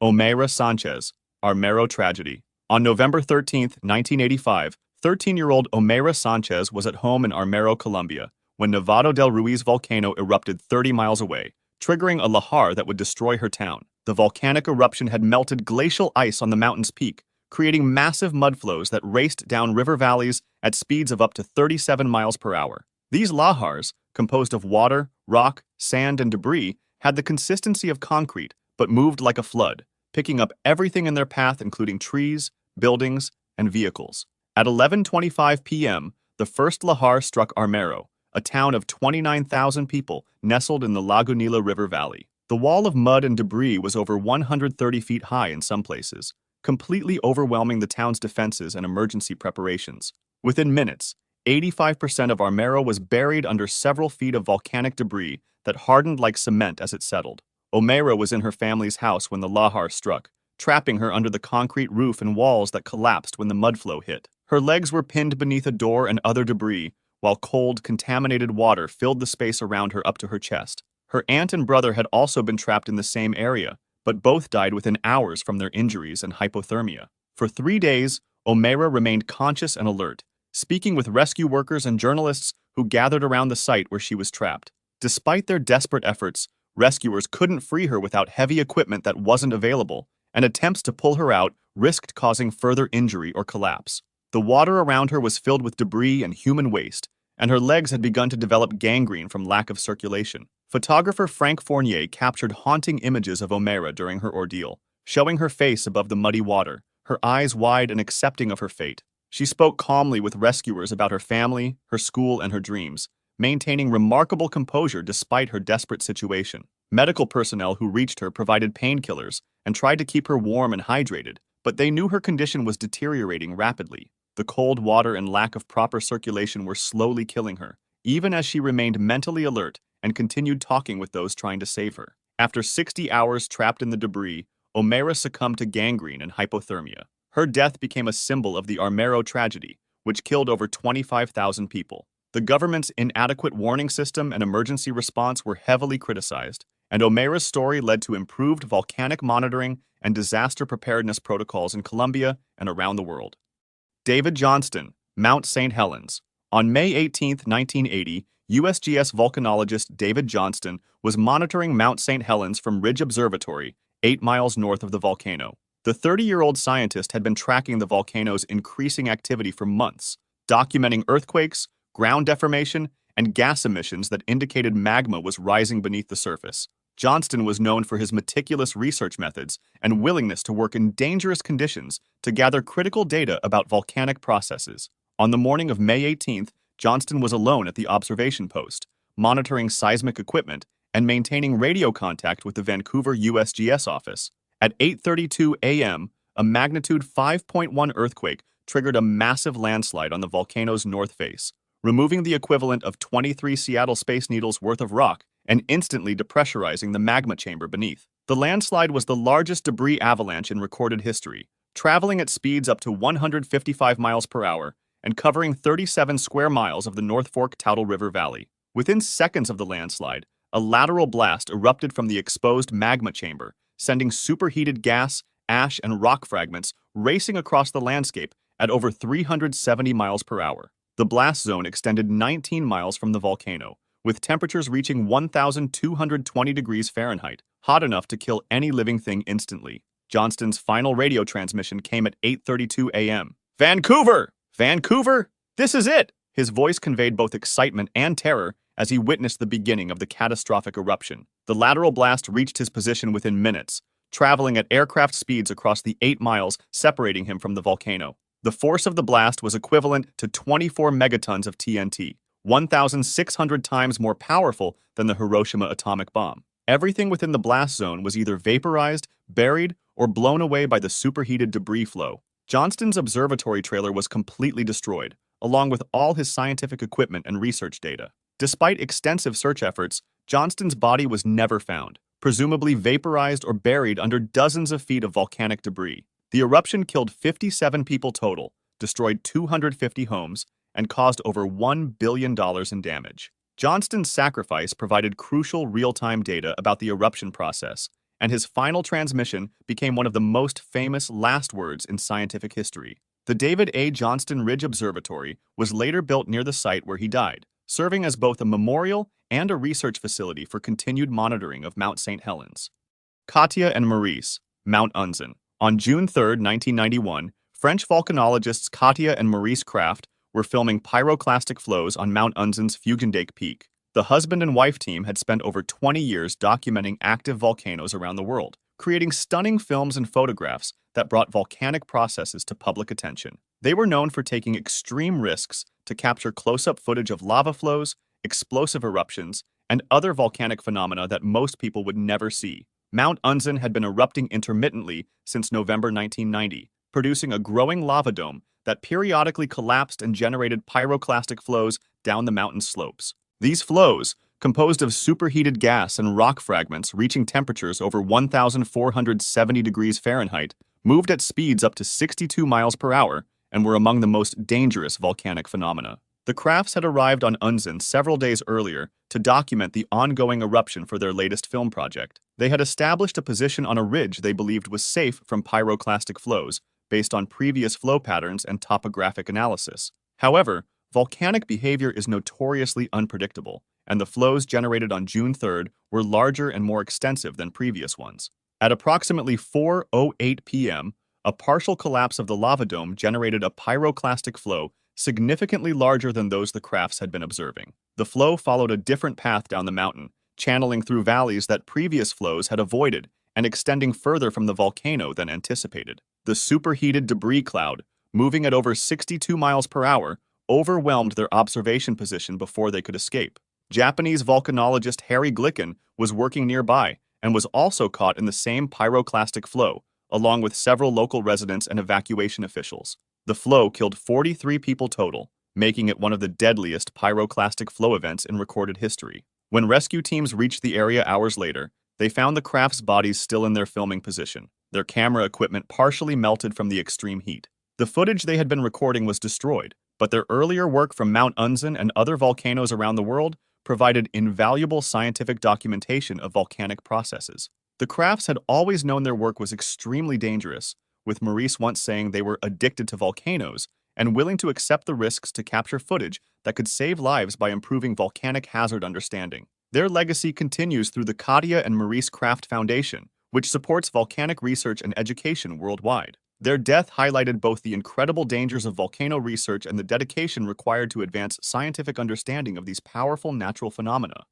Omayra Sánchez, Armero tragedy. On November 13, 1985, 13-year-old Omayra Sánchez was at home in Armero, Colombia, when Nevado del Ruiz volcano erupted 30 miles away, triggering a lahar that would destroy her town. The volcanic eruption had melted glacial ice on the mountain's peak, creating massive mudflows that raced down river valleys at speeds of up to 37 miles per hour. These lahars, composed of water, rock, sand, and debris, had the consistency of concrete, but moved like a flood, picking up everything in their path, including trees, buildings, and vehicles. At 11:25 p.m., the first lahar struck Armero, a town of 29,000 people nestled in the Lagunilla River Valley. The wall of mud and debris was over 130 feet high in some places, completely overwhelming the town's defenses and emergency preparations. Within minutes, 85% of Armero was buried under several feet of volcanic debris that hardened like cement as it settled. Omayra was in her family's house when the lahar struck, trapping her under the concrete roof and walls that collapsed when the mudflow hit. Her legs were pinned beneath a door and other debris, while cold, contaminated water filled the space around her up to her chest. Her aunt and brother had also been trapped in the same area, but both died within hours from their injuries and hypothermia. For 3 days, Omayra remained conscious and alert, speaking with rescue workers and journalists who gathered around the site where she was trapped. Despite their desperate efforts, rescuers couldn't free her without heavy equipment that wasn't available, and attempts to pull her out risked causing further injury or collapse. The water around her was filled with debris and human waste, and her legs had begun to develop gangrene from lack of circulation. Photographer Frank Fournier captured haunting images of Omayra during her ordeal, showing her face above the muddy water, her eyes wide and accepting of her fate. She spoke calmly with rescuers about her family, her school, and her dreams, maintaining remarkable composure despite her desperate situation. Medical personnel who reached her provided painkillers and tried to keep her warm and hydrated, but they knew her condition was deteriorating rapidly. The cold water and lack of proper circulation were slowly killing her, even as she remained mentally alert and continued talking with those trying to save her. After 60 hours trapped in the debris, Omayra succumbed to gangrene and hypothermia. Her death became a symbol of the Armero tragedy, which killed over 25,000 people. The government's inadequate warning system and emergency response were heavily criticized, and Omayra's story led to improved volcanic monitoring and disaster preparedness protocols in Colombia and around the world. David Johnston, Mount St. Helens. On May 18, 1980, USGS volcanologist David Johnston was monitoring Mount St. Helens from Ridge Observatory, 8 miles north of the volcano. The 30-year-old scientist had been tracking the volcano's increasing activity for months, documenting earthquakes, ground deformation, and gas emissions that indicated magma was rising beneath the surface. Johnston was known for his meticulous research methods and willingness to work in dangerous conditions to gather critical data about volcanic processes. On the morning of May 18th, Johnston was alone at the observation post, monitoring seismic equipment and maintaining radio contact with the Vancouver USGS office. At 8:32 a.m., a magnitude 5.1 earthquake triggered a massive landslide on the volcano's north face, removing the equivalent of 23 Seattle Space Needles worth of rock and instantly depressurizing the magma chamber beneath. The landslide was the largest debris avalanche in recorded history, traveling at speeds up to 155 miles per hour and covering 37 square miles of the North Fork Toutle River Valley. Within seconds of the landslide, a lateral blast erupted from the exposed magma chamber, sending superheated gas, ash, and rock fragments racing across the landscape at over 370 miles per hour. The blast zone extended 19 miles from the volcano, with temperatures reaching 1,220 degrees Fahrenheit, hot enough to kill any living thing instantly. Johnston's final radio transmission came at 8:32 a.m. "Vancouver! Vancouver! This is it!" His voice conveyed both excitement and terror as he witnessed the beginning of the catastrophic eruption. The lateral blast reached his position within minutes, traveling at aircraft speeds across the 8 miles separating him from the volcano. The force of the blast was equivalent to 24 megatons of TNT, 1,600 times more powerful than the Hiroshima atomic bomb. Everything within the blast zone was either vaporized, buried, or blown away by the superheated debris flow. Johnston's observatory trailer was completely destroyed, along with all his scientific equipment and research data. Despite extensive search efforts, Johnston's body was never found, presumably vaporized or buried under dozens of feet of volcanic debris. The eruption killed 57 people total, destroyed 250 homes, and caused over $1 billion in damage. Johnston's sacrifice provided crucial real-time data about the eruption process and his final transmission became one of the most famous last words in scientific history. The David A. Johnston Ridge Observatory was later built near the site where he died, serving as both a memorial and a research facility for continued monitoring of Mount St. Helens. Katia and Maurice, Mount Unzen. On June 3, 1991, French volcanologists Katia and Maurice Kraft were filming pyroclastic flows on Mount Unzen's Fugendake Peak. The husband and wife team had spent over 20 years documenting active volcanoes around the world, creating stunning films and photographs that brought volcanic processes to public attention. They were known for taking extreme risks to capture close-up footage of lava flows, explosive eruptions, and other volcanic phenomena that most people would never see. Mount Unzen had been erupting intermittently since November 1990, producing a growing lava dome that periodically collapsed and generated pyroclastic flows down the mountain slopes. These flows, composed of superheated gas and rock fragments reaching temperatures over 1,470 degrees Fahrenheit, moved at speeds up to 62 miles per hour and were among the most dangerous volcanic phenomena. The Crafts had arrived on Unzen several days earlier to document the ongoing eruption for their latest film project. They had established a position on a ridge they believed was safe from pyroclastic flows, based on previous flow patterns and topographic analysis. However, volcanic behavior is notoriously unpredictable, and the flows generated on June 3rd were larger and more extensive than previous ones. At approximately 4:08 p.m., a partial collapse of the lava dome generated a pyroclastic flow significantly larger than those the Crafts had been observing. The flow followed a different path down the mountain, channeling through valleys that previous flows had avoided and extending further from the volcano than anticipated. The superheated debris cloud, moving at over 62 miles per hour, overwhelmed their observation position before they could escape. Japanese volcanologist Glicken was working nearby and was also caught in the same pyroclastic flow, along with several local residents and evacuation officials. The flow killed 43 people total, making it one of the deadliest pyroclastic flow events in recorded history. When rescue teams reached the area hours later, they found the Crafts' bodies still in their filming position, their camera equipment partially melted from the extreme heat. The footage they had been recording was destroyed, but their earlier work from Mount Unzen and other volcanoes around the world provided invaluable scientific documentation of volcanic processes. The Crafts had always known their work was extremely dangerous, with Maurice once saying they were addicted to volcanoes and willing to accept the risks to capture footage that could save lives by improving volcanic hazard understanding. Their legacy continues through the Katia and Maurice Kraft Foundation, which supports volcanic research and education worldwide. Their death highlighted both the incredible dangers of volcano research and the dedication required to advance scientific understanding of these powerful natural phenomena.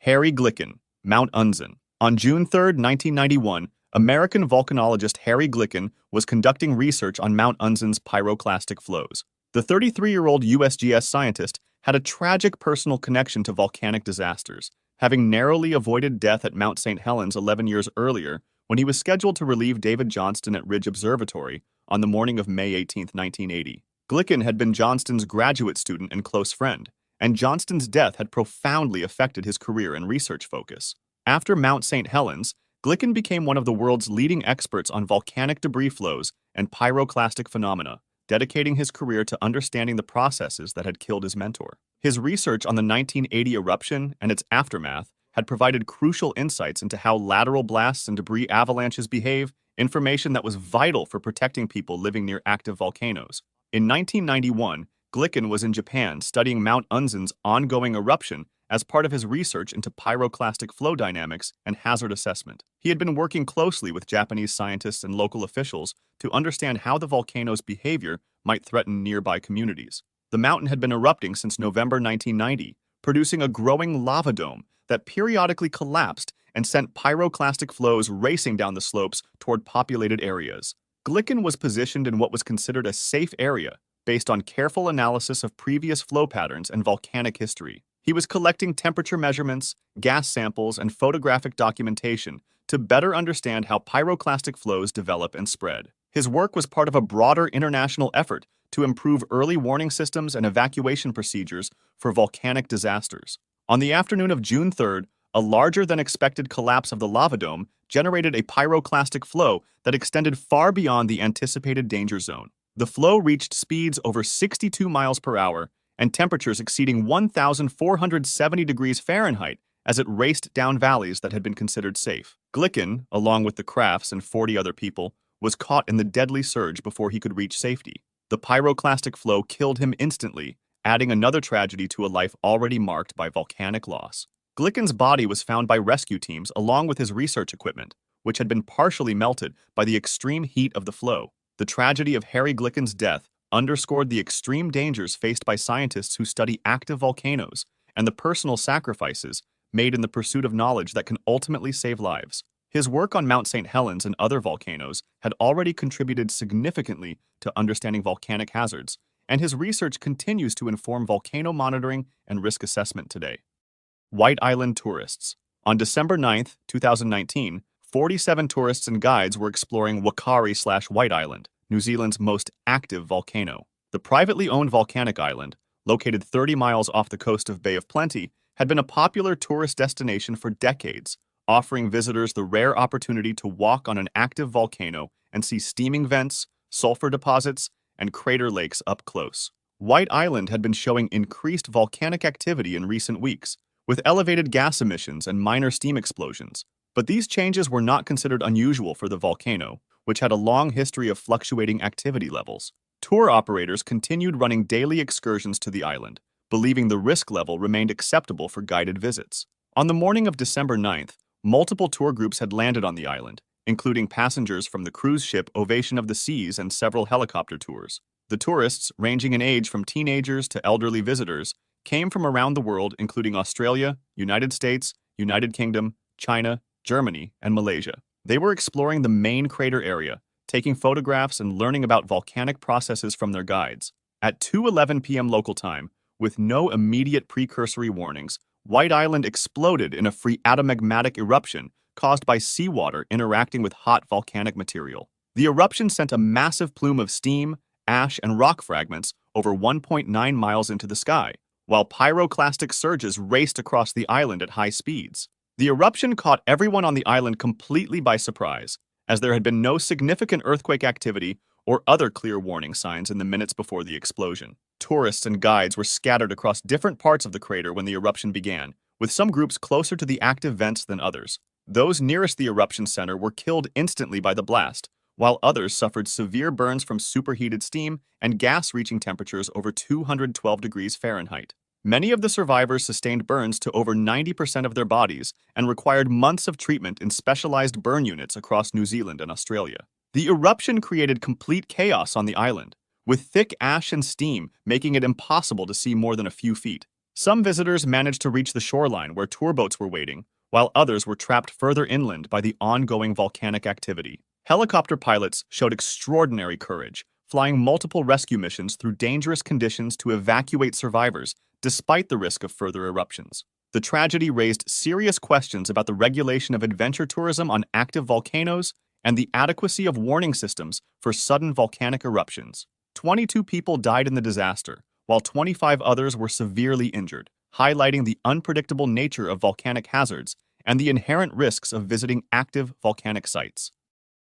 Glicken, Mount Unzen. On June 3, 1991, American volcanologist Glicken was conducting research on Mount Unzen's pyroclastic flows. The 33-year-old USGS scientist had a tragic personal connection to volcanic disasters, having narrowly avoided death at Mount St. Helens 11 years earlier when he was scheduled to relieve David Johnston at Ridge Observatory on the morning of May 18, 1980. Glicken had been Johnston's graduate student and close friend, and Johnston's death had profoundly affected his career and research focus. After Mount St. Helens, Glicken became one of the world's leading experts on volcanic debris flows and pyroclastic phenomena, dedicating his career to understanding the processes that had killed his mentor. His research on the 1980 eruption and its aftermath had provided crucial insights into how lateral blasts and debris avalanches behave, information that was vital for protecting people living near active volcanoes. In 1991, Glicken was in Japan studying Mount Unzen's ongoing eruption as part of his research into pyroclastic flow dynamics and hazard assessment. He had been working closely with Japanese scientists and local officials to understand how the volcano's behavior might threaten nearby communities. The mountain had been erupting since November 1990, producing a growing lava dome that periodically collapsed and sent pyroclastic flows racing down the slopes toward populated areas. Glicken was positioned in what was considered a safe area based on careful analysis of previous flow patterns and volcanic history. He was collecting temperature measurements, gas samples, and photographic documentation to better understand how pyroclastic flows develop and spread. His work was part of a broader international effort to improve early warning systems and evacuation procedures for volcanic disasters. On the afternoon of June 3rd, a larger-than-expected collapse of the lava dome generated a pyroclastic flow that extended far beyond the anticipated danger zone. The flow reached speeds over 62 miles per hour and temperatures exceeding 1,470 degrees Fahrenheit as it raced down valleys that had been considered safe. Glicken, along with the crafts and 40 other people, was caught in the deadly surge before he could reach safety. The pyroclastic flow killed him instantly, adding another tragedy to a life already marked by volcanic loss. Glicken's body was found by rescue teams along with his research equipment, which had been partially melted by the extreme heat of the flow. The tragedy of Harry Glicken's death underscored the extreme dangers faced by scientists who study active volcanoes and the personal sacrifices made in the pursuit of knowledge that can ultimately save lives. His work on Mount St. Helens and other volcanoes had already contributed significantly to understanding volcanic hazards, and his research continues to inform volcano monitoring and risk assessment today. White Island tourists. On December 9, 2019, 47 tourists and guides were exploring Wakari/White Island, New Zealand's most active volcano. The privately owned volcanic island, located 30 miles off the coast of Bay of Plenty, had been a popular tourist destination for decades, offering visitors the rare opportunity to walk on an active volcano and see steaming vents, sulfur deposits, and crater lakes up close. White Island had been showing increased volcanic activity in recent weeks, with elevated gas emissions and minor steam explosions. But these changes were not considered unusual for the volcano, which had a long history of fluctuating activity levels. Tour operators continued running daily excursions to the island, believing the risk level remained acceptable for guided visits. On the morning of December 9th, multiple tour groups had landed on the island, including passengers from the cruise ship Ovation of the Seas and several helicopter tours. The tourists, ranging in age from teenagers to elderly visitors, came from around the world, including Australia, United States, United Kingdom, China, Germany, and Malaysia. They were exploring the main crater area, taking photographs and learning about volcanic processes from their guides. At 2:11 p.m. local time, with no immediate precursory warnings, White Island exploded in a phreatomagmatic eruption caused by seawater interacting with hot volcanic material. The eruption sent a massive plume of steam, ash, and rock fragments over 1.9 miles into the sky, while pyroclastic surges raced across the island at high speeds. The eruption caught everyone on the island completely by surprise, as there had been no significant earthquake activity or other clear warning signs in the minutes before the explosion. Tourists and guides were scattered across different parts of the crater when the eruption began, with some groups closer to the active vents than others. Those nearest the eruption center were killed instantly by the blast, while others suffered severe burns from superheated steam and gas reaching temperatures over 212 degrees Fahrenheit. Many of the survivors sustained burns to over 90% of their bodies and required months of treatment in specialized burn units across New Zealand and Australia. The eruption created complete chaos on the island, with thick ash and steam making it impossible to see more than a few feet. Some visitors managed to reach the shoreline where tour boats were waiting, while others were trapped further inland by the ongoing volcanic activity. Helicopter pilots showed extraordinary courage, flying multiple rescue missions through dangerous conditions to evacuate survivors, despite the risk of further eruptions. The tragedy raised serious questions about the regulation of adventure tourism on active volcanoes and the adequacy of warning systems for sudden volcanic eruptions. 22 people died in the disaster, while 25 others were severely injured, highlighting the unpredictable nature of volcanic hazards and the inherent risks of visiting active volcanic sites.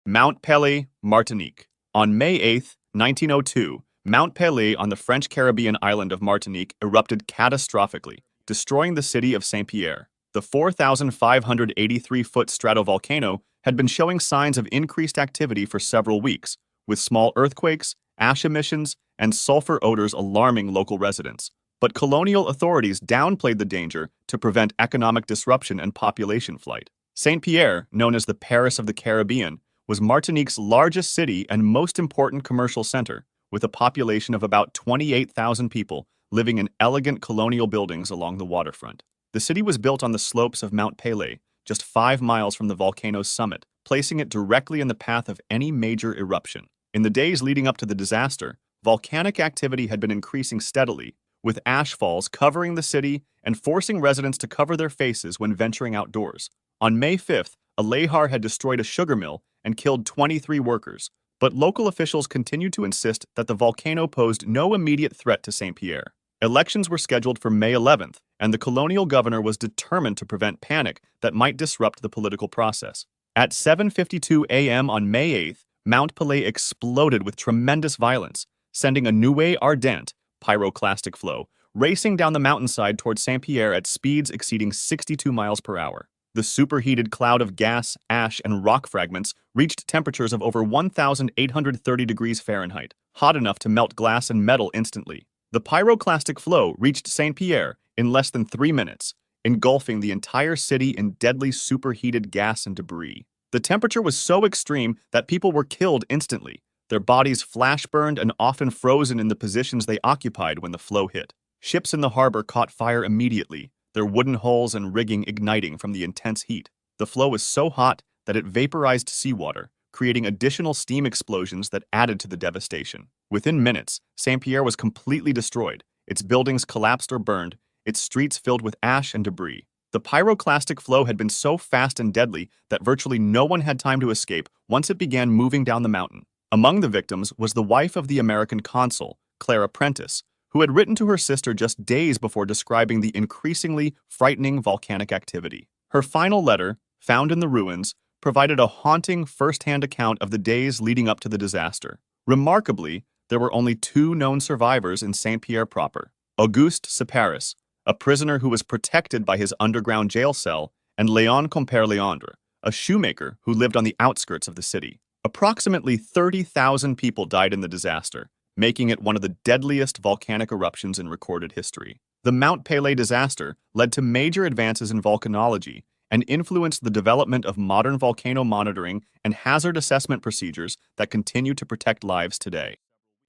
Mount Pelée, Martinique. On May 8, 1902, Mount Pelée on the French Caribbean island of Martinique erupted catastrophically, destroying the city of Saint-Pierre. The 4,583-foot stratovolcano had been showing signs of increased activity for several weeks, with small earthquakes, ash emissions, and sulfur odors alarming local residents. But colonial authorities downplayed the danger to prevent economic disruption and population flight. Saint-Pierre, known as the Paris of the Caribbean, was Martinique's largest city and most important commercial center, with a population of about 28,000 people living in elegant colonial buildings along the waterfront. The city was built on the slopes of Mount Pelée, just 5 miles from the volcano's summit, placing it directly in the path of any major eruption. In the days leading up to the disaster, volcanic activity had been increasing steadily, with ash falls covering the city and forcing residents to cover their faces when venturing outdoors. On May 5th, a lahar had destroyed a sugar mill and killed 23 workers, but local officials continued to insist that the volcano posed no immediate threat to Saint-Pierre. Elections were scheduled for May 11th, and the colonial governor was determined to prevent panic that might disrupt the political process. At 7:52 a.m. on May 8th, Mount Pelée exploded with tremendous violence, sending a nuée ardente, pyroclastic flow, racing down the mountainside toward Saint-Pierre at speeds exceeding 62 miles per hour. The superheated cloud of gas, ash, and rock fragments reached temperatures of over 1,830 degrees Fahrenheit, hot enough to melt glass and metal instantly. The pyroclastic flow reached Saint-Pierre in less than 3 minutes, engulfing the entire city in deadly superheated gas and debris. The temperature was so extreme that people were killed instantly, their bodies flash-burned and often frozen in the positions they occupied when the flow hit. Ships in the harbor caught fire immediately, their wooden hulls and rigging igniting from the intense heat. The flow was so hot that it vaporized seawater, creating additional steam explosions that added to the devastation. Within minutes, Saint-Pierre was completely destroyed, its buildings collapsed or burned, its streets filled with ash and debris. The pyroclastic flow had been so fast and deadly that virtually no one had time to escape once it began moving down the mountain. Among the victims was the wife of the American consul, Clara Prentice, who had written to her sister just days before describing the increasingly frightening volcanic activity. Her final letter, found in the ruins, provided a haunting first-hand account of the days leading up to the disaster. Remarkably, there were only 2 known survivors in Saint-Pierre proper: Auguste Separis, a prisoner who was protected by his underground jail cell, and Léon Compère-Léandre, a shoemaker who lived on the outskirts of the city. Approximately 30,000 people died in the disaster, making it one of the deadliest volcanic eruptions in recorded history. The Mount Pelée disaster led to major advances in volcanology and influenced the development of modern volcano monitoring and hazard assessment procedures that continue to protect lives today.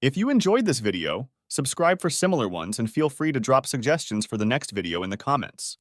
If you enjoyed this video, subscribe for similar ones and feel free to drop suggestions for the next video in the comments.